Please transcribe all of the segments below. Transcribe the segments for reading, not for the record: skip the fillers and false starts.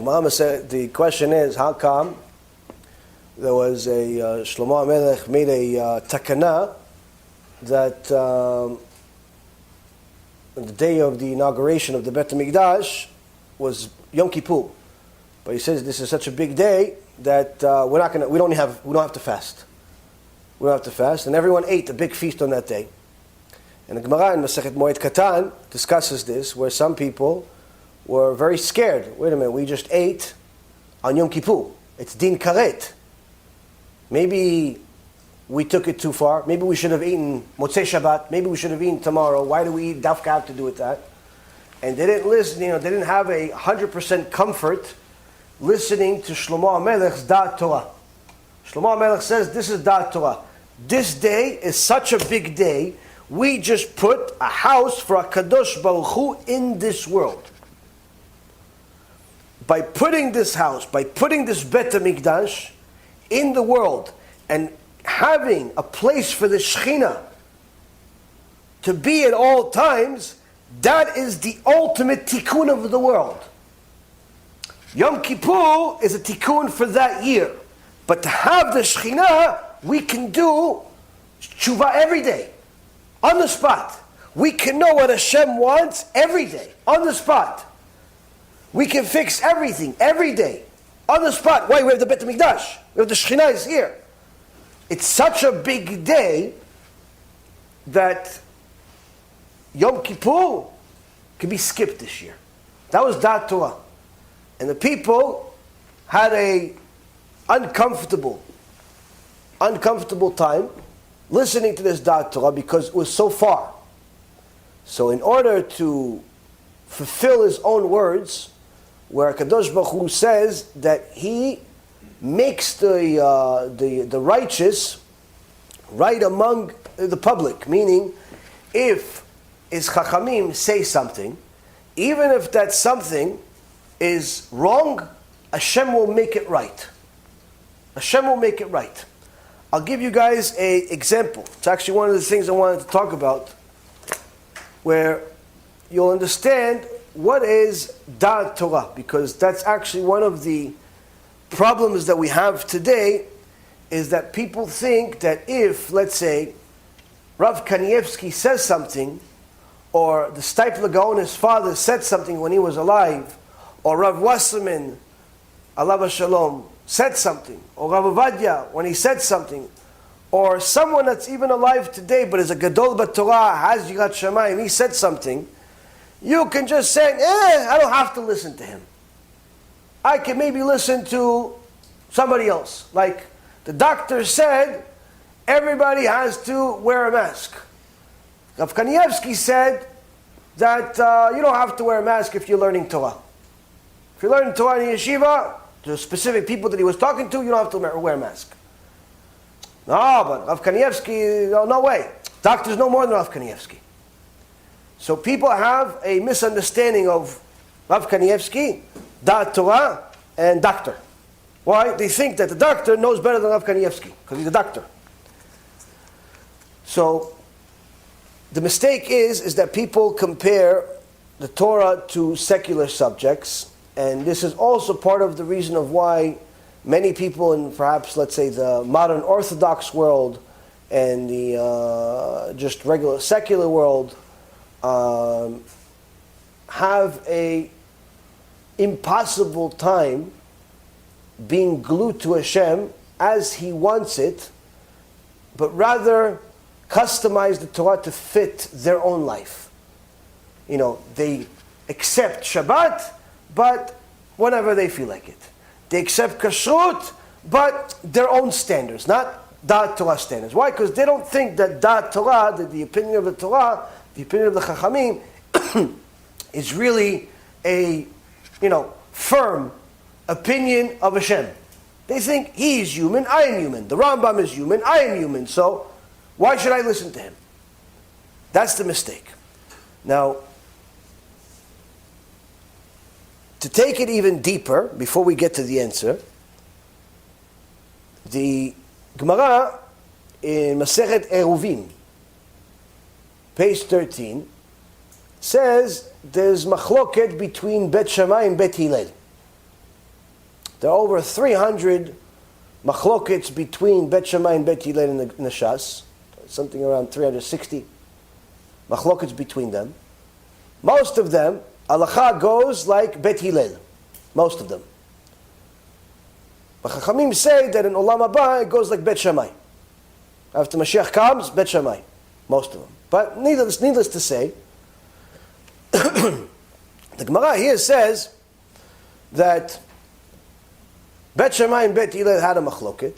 Mama said the question is, how come there was a Shlomo HaMelech made a takana that the day of the inauguration of the Bet HaMikdash was Yom Kippur, but he says this is such a big day that we don't have to fast. We don't have to fast, and everyone ate a big feast on that day. And the Gemara in Masechet Moed Katan discusses this, where some people were very scared. Wait a minute, we just ate on Yom Kippur. It's Din Karet. Maybe we took it too far. Maybe we should have eaten Motzei Shabbat. Maybe we should have eaten tomorrow. Why do we eat Dafka have to do with that? And they didn't listen, they didn't have 100% comfort listening to Shlomo HaMelech's Da'at Torah. Shlomo HaMelech says, this is Da'at Torah. This day is such a big day, we just put a house for HaKadosh Baruch Hu in this world. By putting this house, by putting this Bet HaMikdash in the world, and having a place for the Shekhinah to be at all times, that is the ultimate tikkun of the world. Yom Kippur is a tikkun for that year. But to have the Shekhinah, we can do Teshuva every day, on the spot. We can know what Hashem wants every day, on the spot. We can fix everything, every day, on the spot. Why? We have the Bet HaMikdash. We have the Shekhinah is here. It's such a big day that Yom Kippur can be skipped this year. That was Da'at Torah. And the people had a uncomfortable time listening to this Da'at Torah because it was so far. So in order to fulfill his own words, where Kadosh Baruch Hu says that he makes the righteous right among the public, meaning if his Chachamim say something, even if that something is wrong, Hashem will make it right. Hashem will make it right. I'll give you guys an example. It's actually one of the things I wanted to talk about, where you'll understand what is Da'at Torah, because that's actually one of the problems that we have today, is that people think that if, let's say, Rav Kanievsky says something, or the Steipler Gaon, his father, said something when he was alive, or Rav Wasserman, alav shalom, said something, or Rav Ovadia, when he said something, or someone that's even alive today, but is a Gadol B'Torah, has Yirat Shamayim, he said something, you can just say, I don't have to listen to him. I can maybe listen to somebody else. Like the doctor said, everybody has to wear a mask. Rav Kanievsky said that you don't have to wear a mask if you're learning Torah. If you're learning Torah in yeshiva, to specific people that he was talking to, you don't have to wear a mask. No, but Rav Kanievsky, no way. Doctors know more than Rav Kanievsky. So people have a misunderstanding of Rav Kanievsky, Da'at Torah, and doctor. Why? They think that the doctor knows better than Rav Kanievsky, because he's a doctor. So the mistake is that people compare the Torah to secular subjects, and this is also part of the reason of why many people in perhaps, let's say, the modern Orthodox world and the just regular secular world have a impossible time being glued to Hashem as He wants it, but rather customize the Torah to fit their own life. They accept Shabbat, but whenever they feel like it. They accept Kashrut, but their own standards, not Da'at Torah standards. Why? Because they don't think that Da'at Torah, that the opinion of the Torah, the opinion of the Chachamim, is really a, firm opinion of Hashem. They think He is human, I am human. The Rambam is human, I am human. So why should I listen to him? That's the mistake. Now, to take it even deeper, before we get to the answer, the Gemara in Masechet Eruvin, page 13, says there's machloket between Bet Shammai and Bet Hillel. There are over 300 machlokets between Bet Shammai and Bet Hillel in the Shas, something around 360 machlokets between them. Most of them, halacha goes like Bet Hillel. Most of them. But Chachamim say that in Olam Haba it goes like Bet Shammai. After Mashiach comes, Bet Shammai. Most of them. But needless to say, the Gemara here says that Bet Shammai and Bet Hillel had a machloket.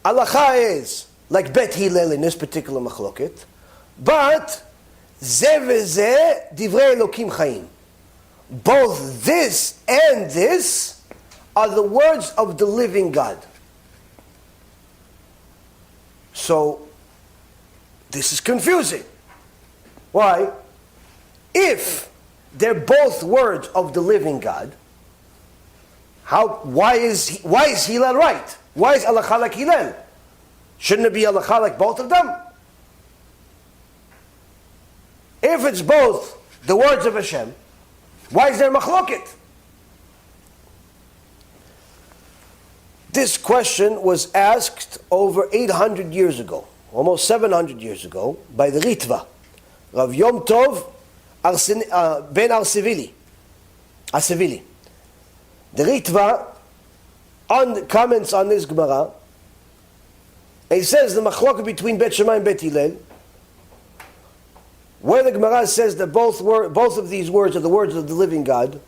Halacha is like Bet Hillel in this particular machloket, but Zeh v'zeh divrei Elokim Chaim. Both this and this are the words of the living God. So, this is confusing. Why? If they're both words of the living God, why is Hillel right? Why is halacha like Hillel? Shouldn't it be halacha like both of them? If it's both the words of Hashem, why is there machloket? This question was asked over 800 years ago, almost 700 years ago, by the Ritva, Rav Yom Tov ben Arsevili. The Ritva comments on this Gemara, and he says the machloket between Bet Shammai and Bet Hillel, where the Gemara says that both of these words are the words of the living God,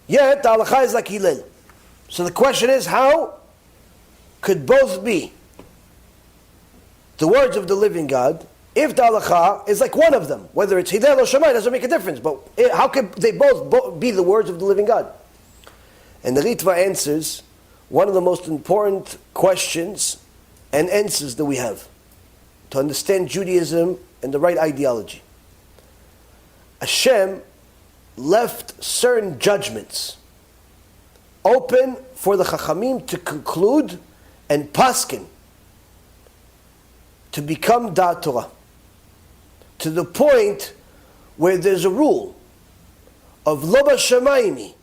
yet the halacha is like Hillel. So the question is, how could both be the words of the living God if the halacha is like one of them? Whether it's Hillel or Shammai doesn't make a difference, but how could they both be the words of the living God? And the Ritva answers one of the most important questions and answers that we have to understand Judaism and the right ideology. Hashem left certain judgments open for the Chachamim to conclude and paskin, to become Da'at Torah, to the point where there's a rule of Lo B'Shamayimi,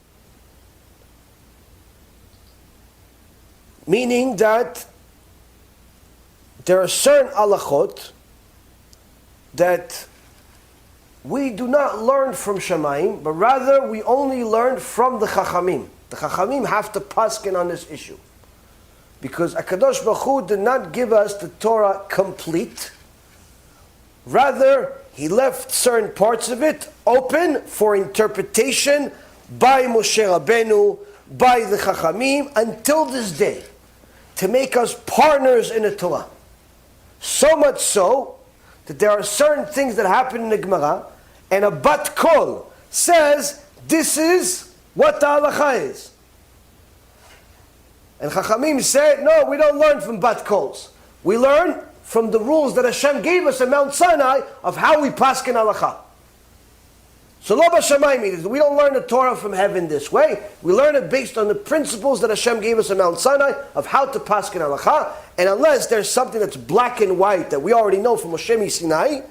meaning that there are certain halachot that we do not learn from Shamayim, but rather we only learn from the Chachamim. The Chachamim have to paskin on this issue. Because HaKadosh Baruch Hu did not give us the Torah complete. Rather, He left certain parts of it open for interpretation by Moshe Rabbeinu, by the Chachamim, until this day, to make us partners in the Torah. So much so, that there are certain things that happen in the Gemara, and a bat kol says, this is what the halacha is. And Chachamim said, no, we don't learn from bat kols. We learn from the rules that Hashem gave us at Mount Sinai of how we paskin halacha. So Lo B'Shamayim means we don't learn the Torah from heaven this way. We learn it based on the principles that Hashem gave us at Mount Sinai of how to paskin halacha. And unless there's something that's black and white that we already know from Moshe Sinai,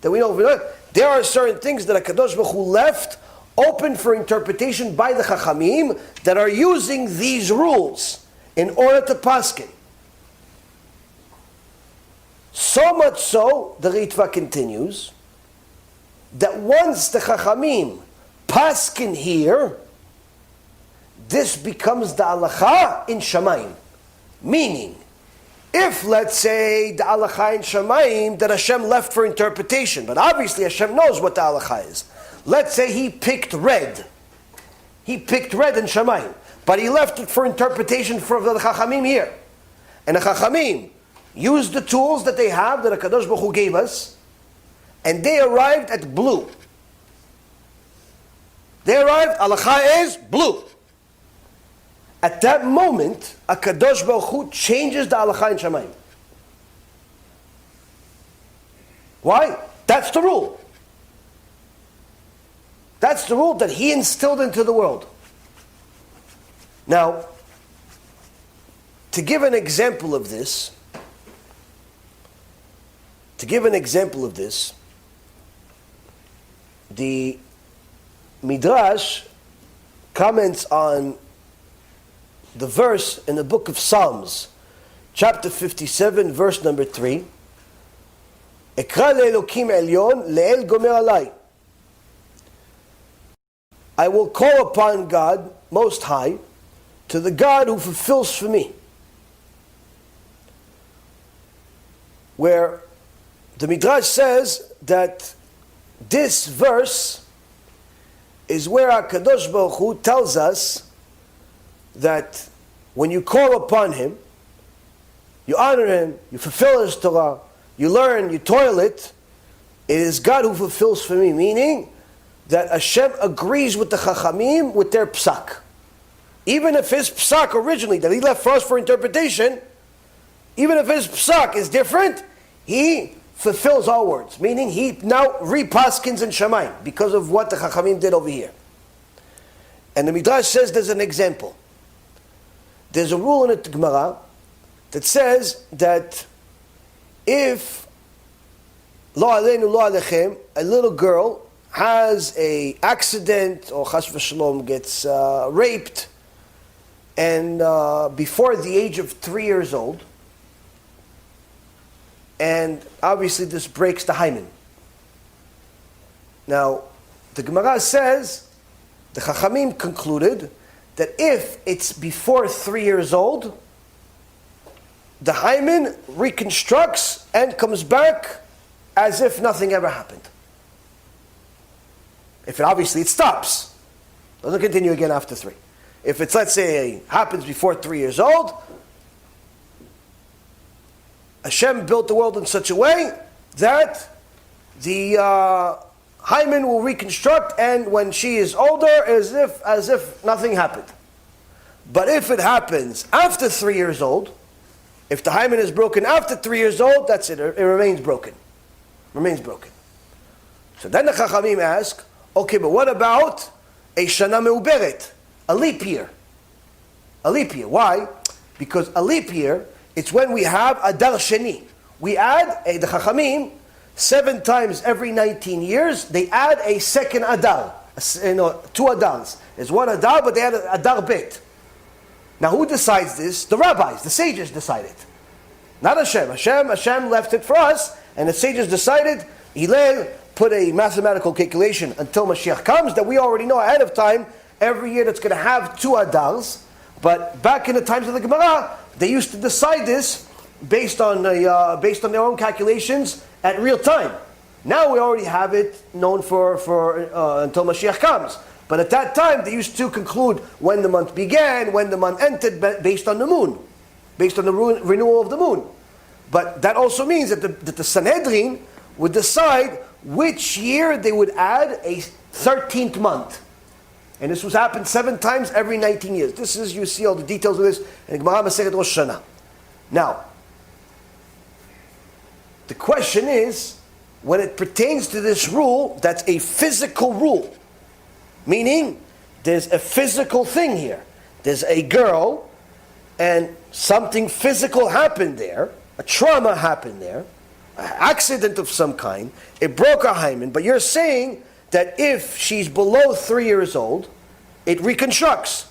that we know, there are certain things that HaKadosh Baruch Hu left open for interpretation by the Chachamim that are using these rules in order to paskin. So much so, the Ritva continues, that once the Chachamim paskin here, this becomes the halacha in Shamayim. Meaning, if, let's say, the halacha in Shamayim that Hashem left for interpretation, but obviously Hashem knows what the halacha is. Let's say He picked red. He picked red in Shamayim, but He left it for interpretation for the Chachamim here. And the Chachamim used the tools that they have, that HaKadosh Baruch Hu gave us, and they arrived at blue. They arrived, halacha is blue. At that moment, HaKadosh Baruch Hu changes the halacha in Shamayim. Why? That's the rule. That's the rule that He instilled into the world. Now, to give an example of this, the Midrash comments on the verse in the book of Psalms, chapter 57, verse number 3. Ekra le'elokim elyon le'el gomer alai. I will call upon God Most High, to the God who fulfills for me. Where the Midrash says that this verse is where HaKadosh Baruch Hu tells us that when you call upon Him, you honor Him, you fulfill His Torah, you learn, you toil it is God who fulfills for me, meaning that Hashem agrees with the Chachamim with their psak. Even if his psak originally, that he left for us for interpretation, even if his psak is different, he fulfills our words. Meaning he now repaskins in Shamayim because of what the Chachamim did over here. And the Midrash says there's an example. There's a rule in the Gemara that says that if lo aleinu lo alechem, a little girl has a accident or chas v'shalom gets raped, and before the age of 3 years old, and obviously this breaks the hymen. Now, the Gemara says, the Chachamim concluded that if it's before 3 years old, the hymen reconstructs and comes back as if nothing ever happened. If it stops. Doesn't continue again after 3. If it's, let's say, happens before 3 years old, Hashem built the world in such a way that the hymen will reconstruct, and when she is older, as if nothing happened. But if it happens after 3 years old, if the hymen is broken after 3 years old, that's it. It remains broken. Remains broken. So then the Chachamim ask, okay, but what about a shana meuberet? A leap year. A leap year. Why? Because a leap year, it's when we have Adar Sheni. We add, the Chachamim, 7 times every 19 years, they add a second Adar. 2 Adars. There's 1 Adar, but they add Adar Bet. Now who decides this? The rabbis, the sages decide it. Not Hashem. Hashem left it for us, and the sages decided, Hillel put a mathematical calculation until Mashiach comes, that we already know ahead of time, every year that's going to have 2 Adars. But back in the times of the Gemara, they used to decide this based on their own calculations at real time. Now we already have it known for until Mashiach comes. But at that time, they used to conclude when the month began, when the month ended, based on the moon, based on the renewal of the moon. But that also means that the Sanhedrin would decide which year they would add a 13th month. And this was happened 7 times every 19 years. This is, you see all the details of this in Gemara Masechet Rosh Hashanah. Now, the question is, when it pertains to this rule, that's a physical rule. Meaning, there's a physical thing here. There's a girl, and something physical happened there, a trauma happened there, an accident of some kind, it broke her hymen, but you're saying that if she's below 3 years old, it reconstructs.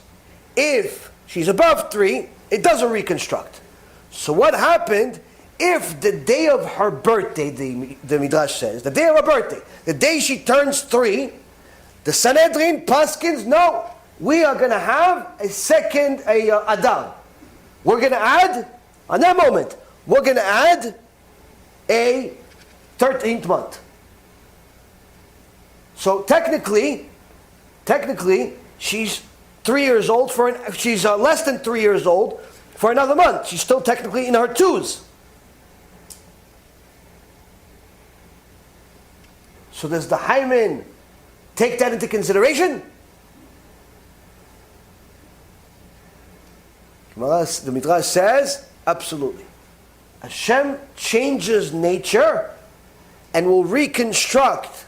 If she's above 3, it doesn't reconstruct. So what happened if the day of her birthday, the Midrash says, the day of her birthday, the day she turns 3, the Sanhedrin paskins, no, we are going to have a second Adar. We're going to add, on that moment, we're going to add a 13th month. So technically, she's 3 years old she's less than 3 years old for another month. She's still technically in her 2s. So does the hymen take that into consideration? The Midrash says, absolutely. Hashem changes nature and will reconstruct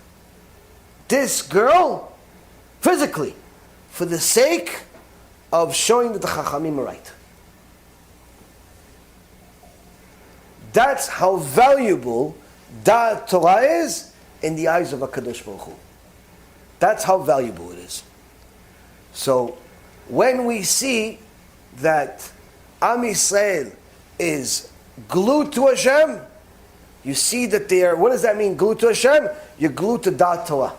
this girl physically for the sake of showing that the Chachamim are right. That's how valuable that Torah is in the eyes of HaKadosh Baruch Hu. That's how valuable it is. So when we see that Am Yisrael is glued to Hashem, you see that they are, what does that mean, glued to Hashem? You're glued to Dat Torah.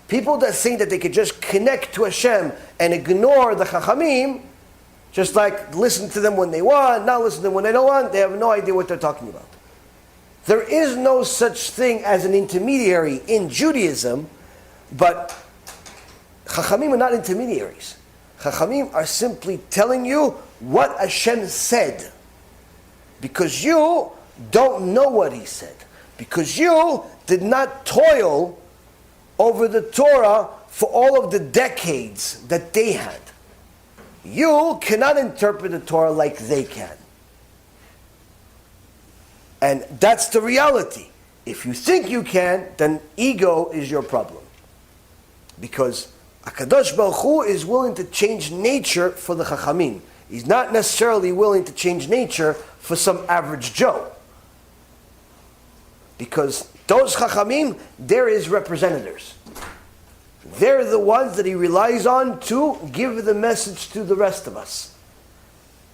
People that think that they could just connect to Hashem and ignore the Chachamim, just like listen to them when they want, not listen to them when they don't want, they have no idea what they're talking about. There is no such thing as an intermediary in Judaism, but Chachamim are not intermediaries. Chachamim are simply telling you what Hashem said. Because you don't know what He said. Because you did not toil over the Torah for all of the decades that they had. You cannot interpret the Torah like they can. And that's the reality. If you think you can, then ego is your problem. Because HaKadosh Baruch Hu is willing to change nature for the Chachamim. He's not necessarily willing to change nature for some average Joe. Because those Chachamim, they're His representatives. They're the ones that He relies on to give the message to the rest of us.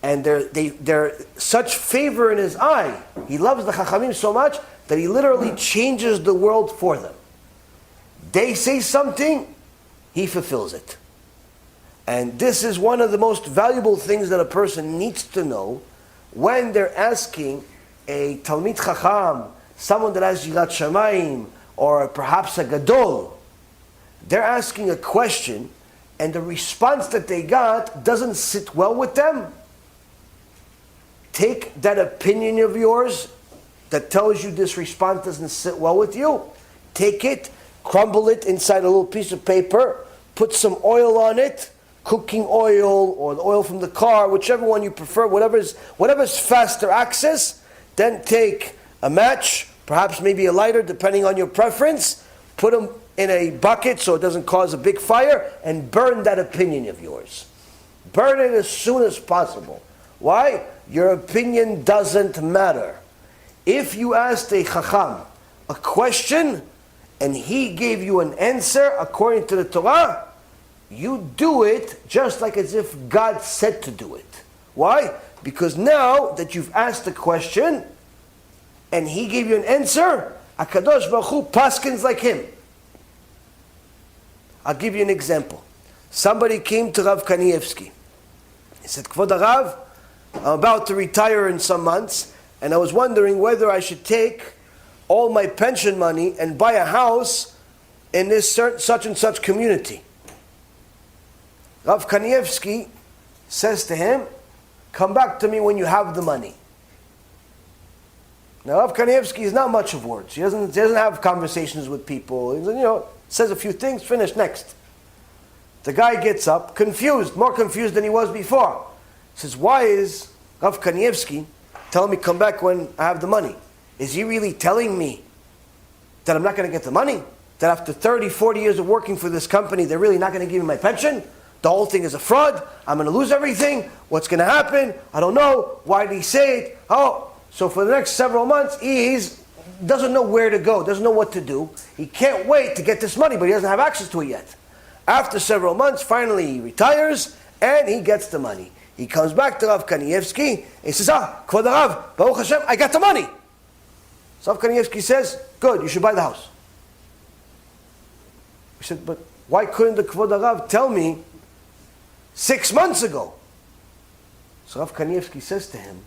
And they're such favor in His eye. He loves the Chachamim so much that He literally changes the world for them. They say something, He fulfills it. And this is one of the most valuable things that a person needs to know when they're asking a Talmid Chacham, someone that has Yirat Shamayim, or perhaps a Gadol. They're asking a question, and the response that they got doesn't sit well with them. Take that opinion of yours that tells you this response doesn't sit well with you. Take it, crumble it inside a little piece of paper, put some oil on it, cooking oil or the oil from the car, whichever one you prefer, whatever's faster access. Then take a match, perhaps maybe a lighter, depending on your preference. Put them in a bucket so it doesn't cause a big fire, and burn that opinion of yours. Burn it as soon as possible. Why? Your opinion doesn't matter. If you asked a Chacham a question and he gave you an answer according to the Torah, you do it just like as if God said to do it. Why? Because now that you've asked a question and he gave you an answer, HaKadosh Baruch Hu paskins like him. I'll give you an example. Somebody came to Rav Kanievsky. He said, Kvod Rav, I'm about to retire in some months, and I was wondering whether I should take all my pension money and buy a house in this such and such community. Rav Kanievsky says to him, come back to me when you have the money. Now Rav Kanievsky is not much of words. He doesn't have conversations with people. He says a few things, finish, next. The guy gets up, confused, more confused than he was before. He says, why is Rav Kanievsky telling me come back when I have the money? Is he really telling me that I'm not going to get the money? That after 30, 40 years of working for this company, they're really not going to give me my pension? The whole thing is a fraud? I'm going to lose everything? What's going to happen? I don't know. Why did he say it? Oh, so for the next several months, he doesn't know where to go, doesn't know what to do. He can't wait to get this money, but he doesn't have access to it yet. After several months, finally he retires, and he gets the money. He comes back to Rav Kanievsky, and he says, Kvod Rav, Baruch Hashem, I got the money. So Rav Kanievsky says, good, you should buy the house. He said, but why couldn't the Kvod Rav tell me 6 months ago? So Rav Kanievsky says to him,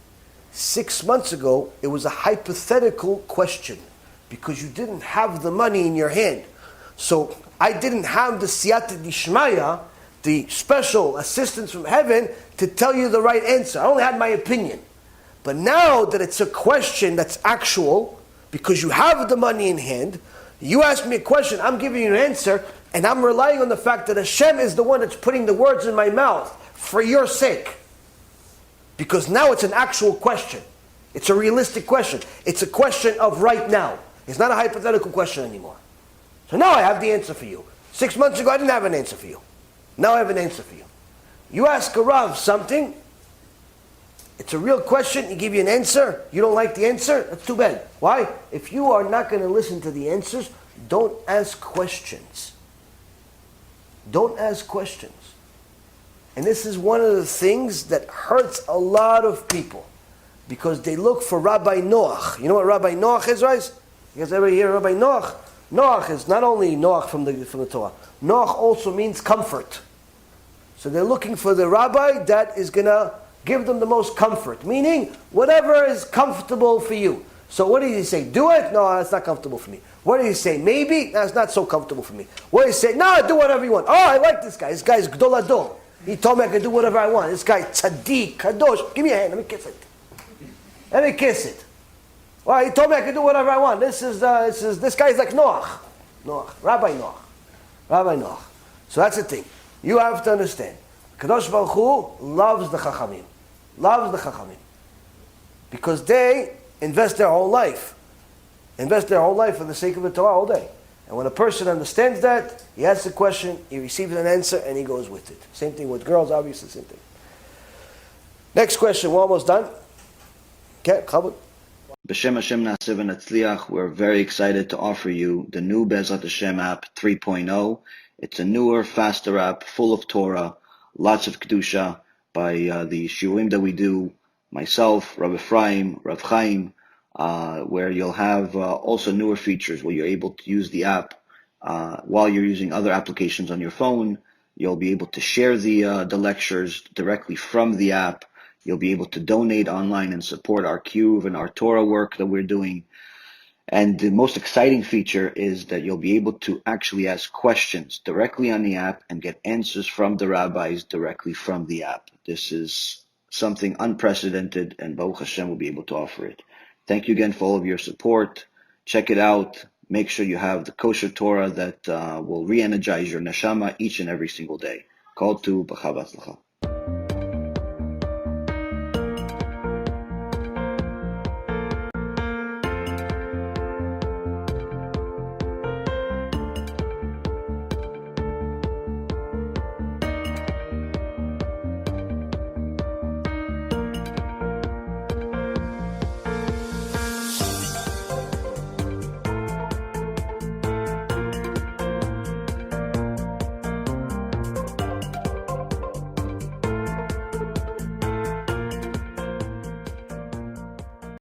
6 months ago, it was a hypothetical question, because you didn't have the money in your hand. So I didn't have the siyata dishmaya, the special assistance from heaven, to tell you the right answer. I only had my opinion. But now that it's a question that's actual, because you have the money in hand, you ask me a question, I'm giving you an answer, and I'm relying on the fact that Hashem is the one that's putting the words in my mouth for your sake. Because now it's an actual question. It's a realistic question. It's a question of right now. It's not a hypothetical question anymore. So now I have the answer for you. 6 months ago I didn't have an answer for you. Now I have an answer for you. You ask a Rav something, it's a real question, he give you an answer, you don't like the answer, that's too bad. Why? If you are not going to listen to the answers, don't ask questions. Don't ask questions. And this is one of the things that hurts a lot of people, because they look for Rabbi Noach. You know what Rabbi Noach is, right? You guys ever hear Rabbi Noach? Noach is not only Noach from the Torah. Noach also means comfort. So they're looking for the rabbi that is going to give them the most comfort, meaning whatever is comfortable for you. So what did he say? Do it? No, that's not comfortable for me. What did he say? Maybe? That's not so comfortable for me. What did he say? No, do whatever you want. Oh, I like this guy. This guy's Gdol Adol. He told me I could do whatever I want. This guy, tzaddik, kadosh. Give me a hand. Let me kiss it. Let me kiss it. Well, he told me I could do whatever I want. This guy's like Noach. Rabbi Noach. So that's the thing. You have to understand. Kadosh Baruch Hu loves the Chachamim. Because they invest their whole life. For the sake of the Torah all day. And when a person understands that, he asks a question, he receives an answer, and he goes with it. Same thing with girls, obviously, same thing. Next question, we're almost done. Okay, Chabad. B'Shem Hashem Na'aseh v'Natzliach, we're very excited to offer you the new Be'ezrat Hashem app 3.0. It's a newer, faster app, full of Torah, lots of Kedusha by the shiurim that we do, myself, Rav Ephraim, Rav Chaim, where you'll have also newer features where you're able to use the app while you're using other applications on your phone. You'll be able to share the lectures directly from the app. You'll be able to donate online and support our KIRUV and our Torah work that we're doing. And the most exciting feature is that you'll be able to actually ask questions directly on the app and get answers from the rabbis directly from the app. This is something unprecedented, and Baruch Hashem will be able to offer it. Thank you again for all of your support. Check it out. Make sure you have the kosher Torah that will re-energize your neshama each and every single day. Kol tu b'chava tzlacha.